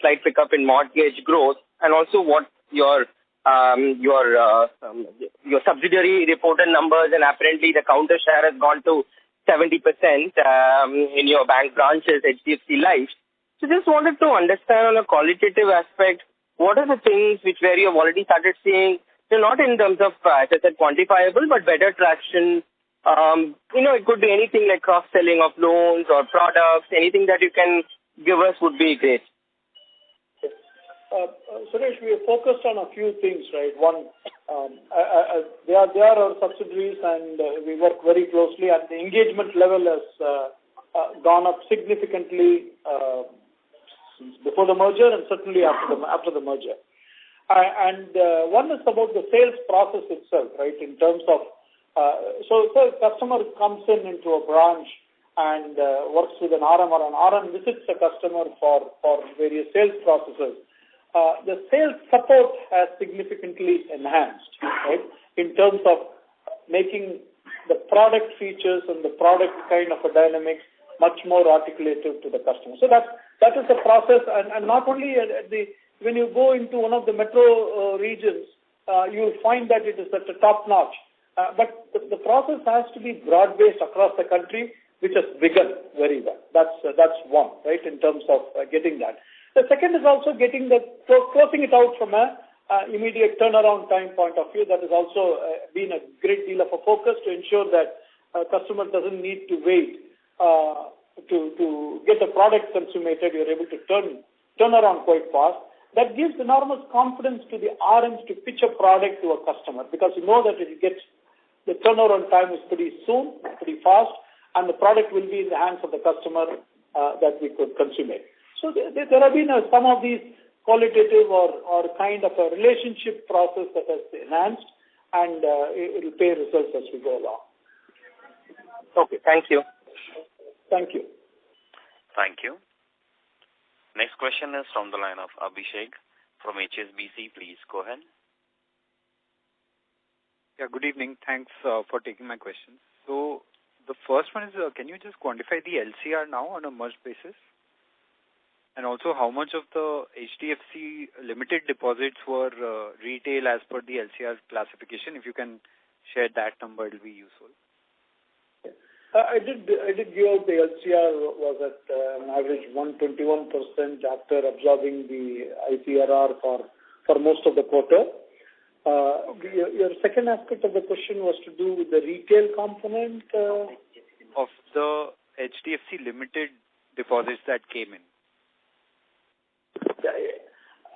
S8: slight pickup in mortgage growth, and also what your subsidiary reported numbers, and apparently the counter share has gone to 70% in your bank branches, HDFC Life. So just wanted to understand on a qualitative aspect, what are the things where you have already started seeing, not in terms of, as I said, quantifiable, but better traction. It could be anything like cross-selling of loans or products, anything that you can give us would be great.
S2: Suresh, we are focused on a few things, right? One, they are our subsidiaries, and we work very closely, and the engagement level has gone up significantly before the merger and certainly after the merger. And one is about the sales process itself, right? In terms of so a customer comes into a branch and works with an RM, or an RM visits a customer for various sales processes. The sales support has significantly enhanced, right, in terms of making the product features and the product kind of a dynamics much more articulative to the customer. So that is the process, and not only when you go into one of the metro regions, you will find that it is at the top notch. But the process has to be broad-based across the country, which has begun very well. That's one, right, in terms of getting that. The second is also closing it out from a immediate turnaround time point of view. That has also been a great deal of a focus to ensure that a customer doesn't need to wait to get the product consummated. You're able to turn around quite fast. That gives enormous confidence to the RMs to pitch a product to a customer, because you know that the turnaround time is pretty soon, pretty fast, and the product will be in the hands of the customer that we could consummate. So there have been some of these qualitative or kind of a relationship process that has enhanced, and it will pay results as we go along.
S8: Okay, thank you.
S2: Thank you.
S1: Thank you. Next question is from the line of Abhishek from HSBC. Please go ahead.
S9: Yeah, good evening. Thanks for taking my questions. So the first one is, can you just quantify the LCR now on a merged basis? And also, how much of the HDFC limited deposits were retail as per the LCR classification? If you can share that number, it will be useful.
S2: I did give out the LCR was at an average 121% after absorbing the ICRR for most of the quarter. Your second aspect of the question was to do with the retail component
S9: of the HDFC limited deposits that came in.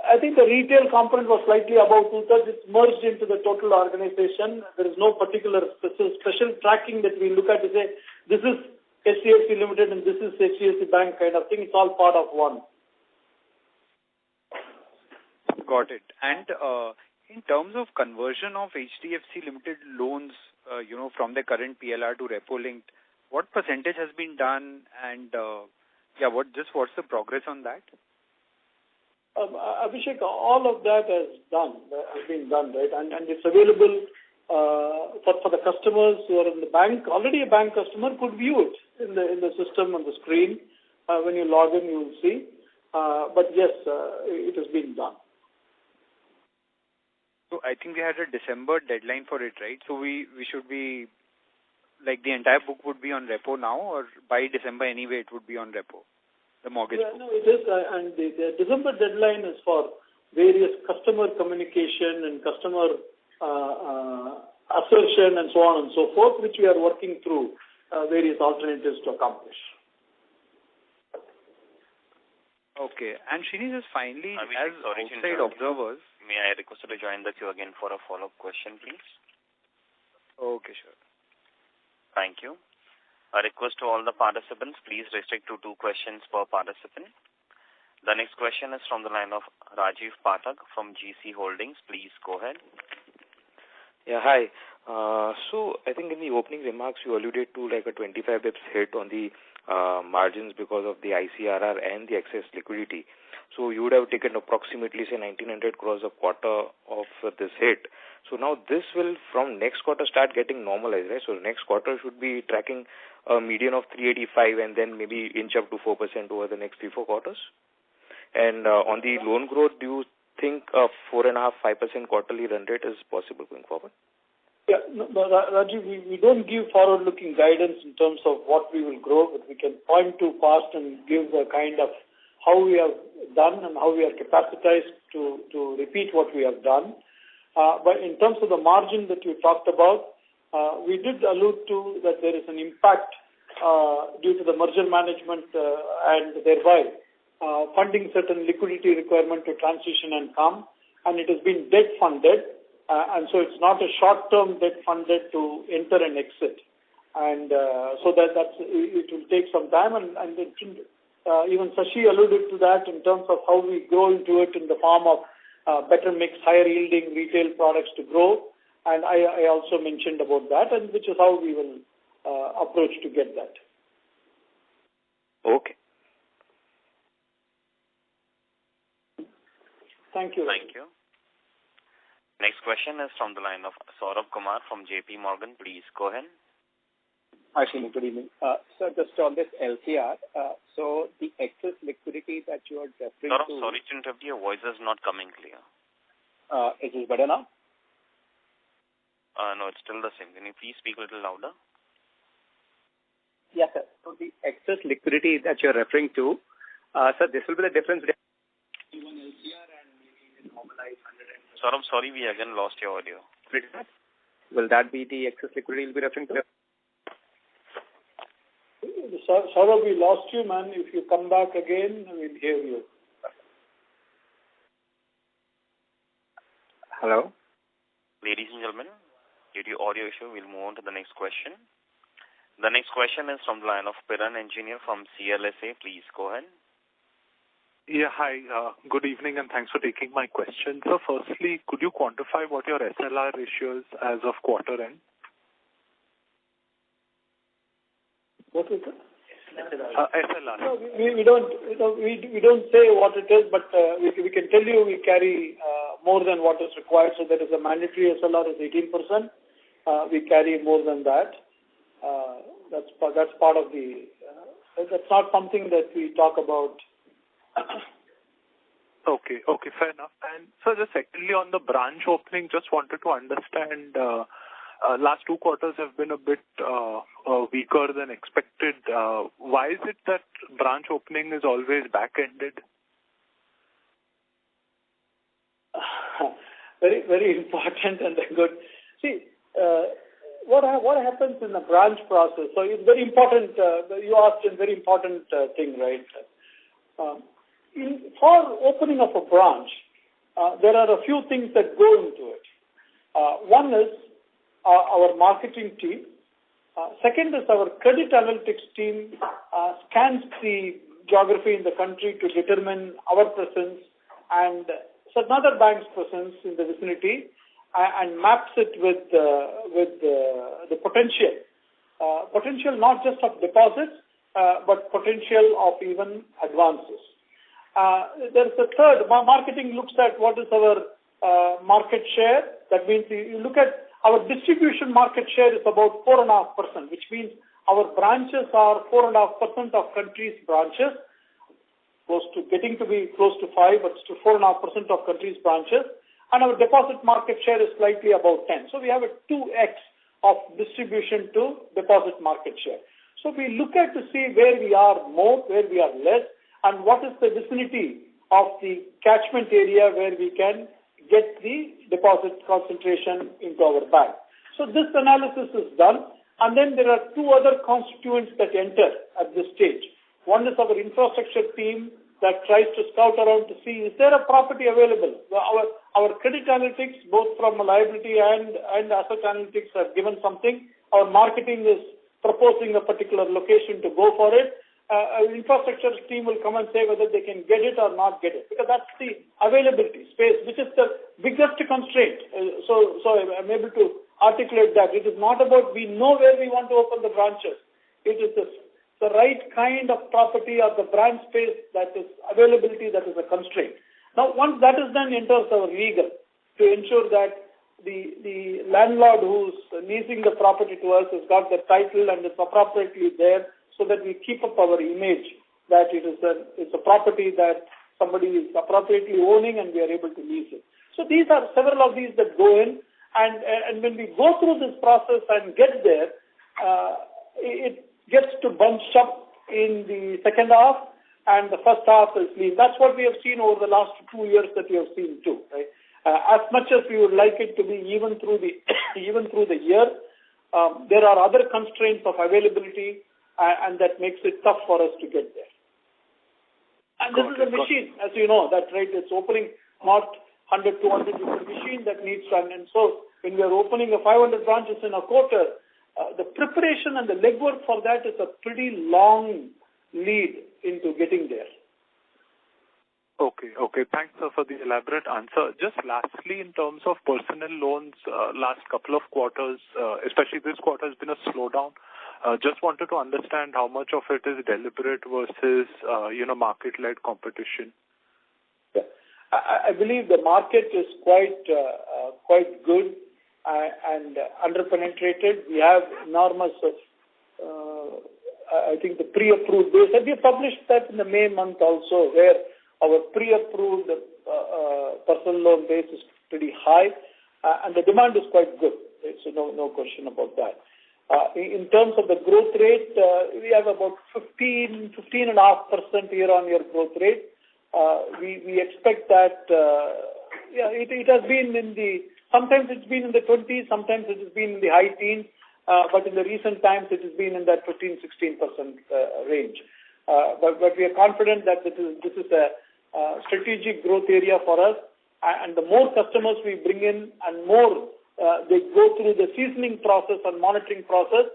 S2: I think the retail component was slightly above 2/3. It's merged into the total organization. There is no particular special tracking that we look at to say this is HDFC Limited and this is HDFC Bank kind of thing. It's all part of one.
S9: Got it. And in terms of conversion of HDFC Limited loans, from the current PLR to repo linked, what percentage has been done? And what's the progress on that?
S2: Abhishek, all of that has been done, right? And it's available for the customers who are in the bank. Already a bank customer could view it in the system on the screen. When you log in, you will see. But yes, it has been done.
S9: So I think we had a December deadline for it, right? So we should be, like, the entire book would be on repo now, or by December anyway it would be on repo? The mortgage book.
S2: No, it is, and the December deadline is for various customer communication and customer assertion and so on and so forth, which we are working through various alternatives to accomplish.
S9: Okay. And Srini, just finally,
S1: Abhishek,
S9: as outside observers...
S1: May I request you to join the queue again for a follow-up question, please?
S9: Okay, sure.
S1: Thank you. A request to all the participants, please restrict to 2 questions per participant. The next question is from the line of Rajiv Pathak from GC Holdings. Please go ahead.
S10: Yeah, hi. So I think in the opening remarks you alluded to like a 25 bips hit on the
S11: margins because of the ICRR and the excess liquidity. So you would have taken approximately, say, 1,900 crores a quarter of this hit. So now this will, from next quarter, start getting normalized, right? So next quarter should be tracking a median of 385 and then maybe inch up to 4% over the next 3-4 quarters. And on the loan growth, do you think a 4.5-5% quarterly run rate is possible going forward?
S2: Yeah, no, Rajiv, we don't give forward-looking guidance in terms of what we will grow, but we can point to past and give a kind of how we have done and how we are capacitized to repeat what we have done. But in terms of the margin that you talked about, we did allude to that there is an impact due to the merger management and thereby funding certain liquidity requirement to transition and come, and it has been debt funded. And so it's not a short-term debt funded to enter and exit. And so it will take some time. And even Sashi alluded to that in terms of how we grow into it in the form of better mix, higher yielding retail products to grow. And I also mentioned about that, and which is how we will approach to get that.
S11: Okay.
S2: Thank you.
S1: Thank you. Next question is from the line of Saurabh Kumar from JP Morgan. Please go ahead.
S12: Hi, Srini. Good evening. So just on this LCR, so the excess liquidity that you are referring
S1: Saurabh,
S12: to...
S1: sorry to interrupt, your voice is not coming clear.
S12: Is it better now?
S1: No, it's still the same. Can you please speak a little louder?
S12: Yes, sir. So the excess liquidity that you're referring to, sir, this will be the difference between one LCR and maybe normalized 100.
S1: Saurabh, sorry, we again lost your audio.
S12: Will that be the excess liquidity you'll be referring to?
S2: Saurabh, we lost you, man. If you come back again, we'll hear you.
S12: Hello?
S1: Ladies and gentlemen, due to audio issue, we'll move on to the next question. The next question is from the line of Piran Engineer from CLSA. Please go ahead.
S13: Yeah, hi. Good evening and thanks for taking my question. So firstly, could you quantify what your SLR ratio is as of quarter end?
S2: What is it?
S13: SLR.
S2: No, we don't say what it is, but we can tell you we carry more than what is required. So there is a mandatory SLR is 18%. We carry more than that. That's part of the. That's not something that we talk about.
S13: Okay, fair enough. And so just secondly, on the branch opening, just wanted to understand, last 2 quarters have been a bit weaker than expected. Why is it that branch opening is always back-ended?
S2: Very, very important and good. See, what happens in the branch process? So it's very important. You asked a very important thing, right? For opening of a branch, there are a few things that go into it. One is our marketing team. Second is our credit analytics team scans the geography in the country to determine our presence and certain other banks' presence in the vicinity and maps it with the potential. Potential not just of deposits, but potential of even advances. There's a third. Marketing looks at what is our market share. That means you look at our distribution market share is about 4.5%, which means our branches are 4.5% of country's branches, getting to be close to 5, but still 4.5% of country's branches. And our deposit market share is slightly above 10. So we have a 2x of distribution to deposit market share. So we look at to see where we are more, where we are less, and what is the vicinity of the catchment area where we can get the deposit concentration into our bank. So this analysis is done, and then there are 2 other constituents that enter at this stage. One is our infrastructure team that tries to scout around to see is there a property available. Our credit analytics, both from liability and asset analytics, have given something. Our marketing is proposing a particular location to go for it. Our infrastructure team will come and say whether they can get it or not get it, because that's the availability space, which is the biggest constraint. So I'm able to articulate that. It is not about we know where we want to open the branches. It is the the right kind of property or the branch space that is availability that is a constraint. Now, once that is done, enters our legal to ensure that the landlord who's leasing the property to us has got the title and it's appropriately there, so that we keep up our image that it's a property that somebody is appropriately owning and we are able to lease it. So these are several of these that go in, and when we go through this process and get there, it gets to bunch up in the second half, and the first half is lean. That's what we have seen over the last 2 years that we have seen too. Right? As much as we would like it to be even through the year, there are other constraints of availability, and that makes it tough for us to get there. And this is a machine, as you know, that right. It's opening not 100, 200. It's a machine that needs to. And so when we are opening a 500 branches in a quarter, the preparation and the legwork for that is a pretty long lead into getting there.
S13: Okay. Thanks for the elaborate answer. Just lastly, in terms of personal loans, last couple of quarters, especially this quarter, has been a slowdown. Just wanted to understand how much of it is deliberate versus, market-led competition.
S2: Yeah. I believe the market is quite good and underpenetrated. We have enormous I think the pre-approved base. And we published that in the May month also, where our pre-approved personal loan base is pretty high, and the demand is quite good. So no question about that. In terms of the growth rate, we have about 15.5% year-on-year growth rate. We expect that. It has been sometimes it's been in the 20s, sometimes it has been in the high teens, but in the recent times it has been in that 15-16% range. But we are confident that this is a strategic growth area for us, and the more customers we bring in and more they go through the seasoning process and monitoring process,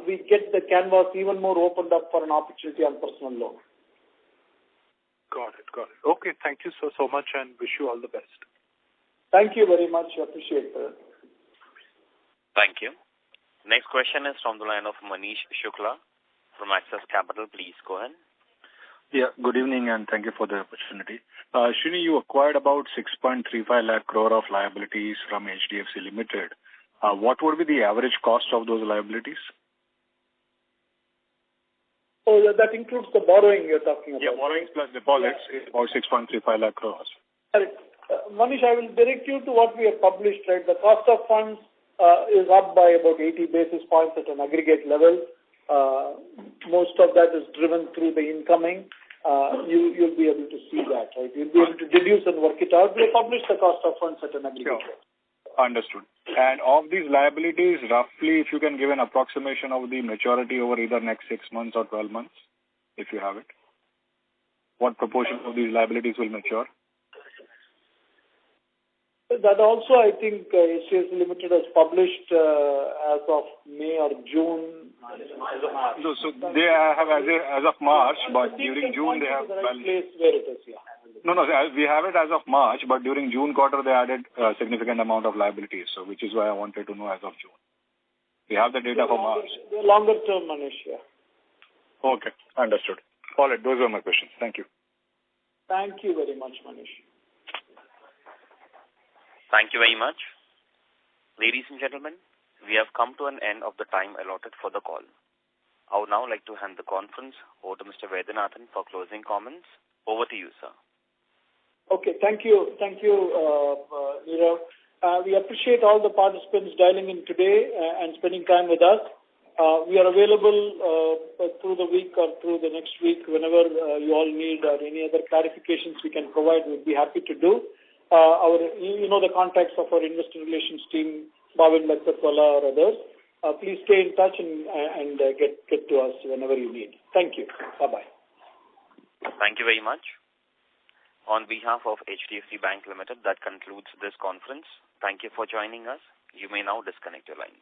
S2: we get the canvas even more opened up for an opportunity on personal loan.
S13: Got it. Okay, thank you so much and wish you all the best.
S2: Thank you very much. I appreciate that.
S1: Thank you. Next question is from the line of Manish Shukla from Axis Capital. Please go ahead.
S14: Yeah, good evening and thank you for the opportunity. Srini, you acquired about 6.35 lakh crore of liabilities from HDFC Limited. What would be the average cost of those liabilities?
S2: Oh, that includes the borrowing you're talking about.
S14: Yeah, borrowings plus deposits is about 6.35 lakh crores.
S2: Manish, I will direct you to what we have published, right? The cost of funds is up by about 80 basis points at an aggregate level. Most of that is driven through the incoming. You'll be able to see that, right? You'll be able to deduce and work it out. We have published the cost of funds at an aggregate level.
S14: Understood. And of these liabilities, roughly, if you can give an approximation of the maturity over either next 6 months or 12 months, if you have it. What proportion of these liabilities will mature?
S2: That also, I think, HDFC Limited has published as of May or June.
S14: So they have as of March, but during June they have
S2: place where it is. Yeah.
S14: No, we have it as of March, but during June quarter they added a significant amount of liabilities, so which is why I wanted to know as of June. We have the data for March.
S2: The longer term, Manish. Yeah.
S14: Okay, understood. All right, those were my questions. Thank you.
S2: Thank you very much, Manish.
S1: Thank you very much. Ladies and gentlemen, we have come to an end of the time allotted for the call. I would now like to hand the conference over to Mr. Vaidyanathan for closing comments. Over to you, sir.
S2: Okay, thank you, Nirav. We appreciate all the participants dialing in today and spending time with us. We are available through the week or through the next week whenever you all need or any other clarifications we can provide. We'd be happy to do. The contacts of our investor relations team, Bhavin Lakhatwala or others. Please stay in touch and get to us whenever you need. Thank you. Bye-bye.
S1: Thank you very much. On behalf of HDFC Bank Limited, that concludes this conference. Thank you for joining us. You may now disconnect your lines.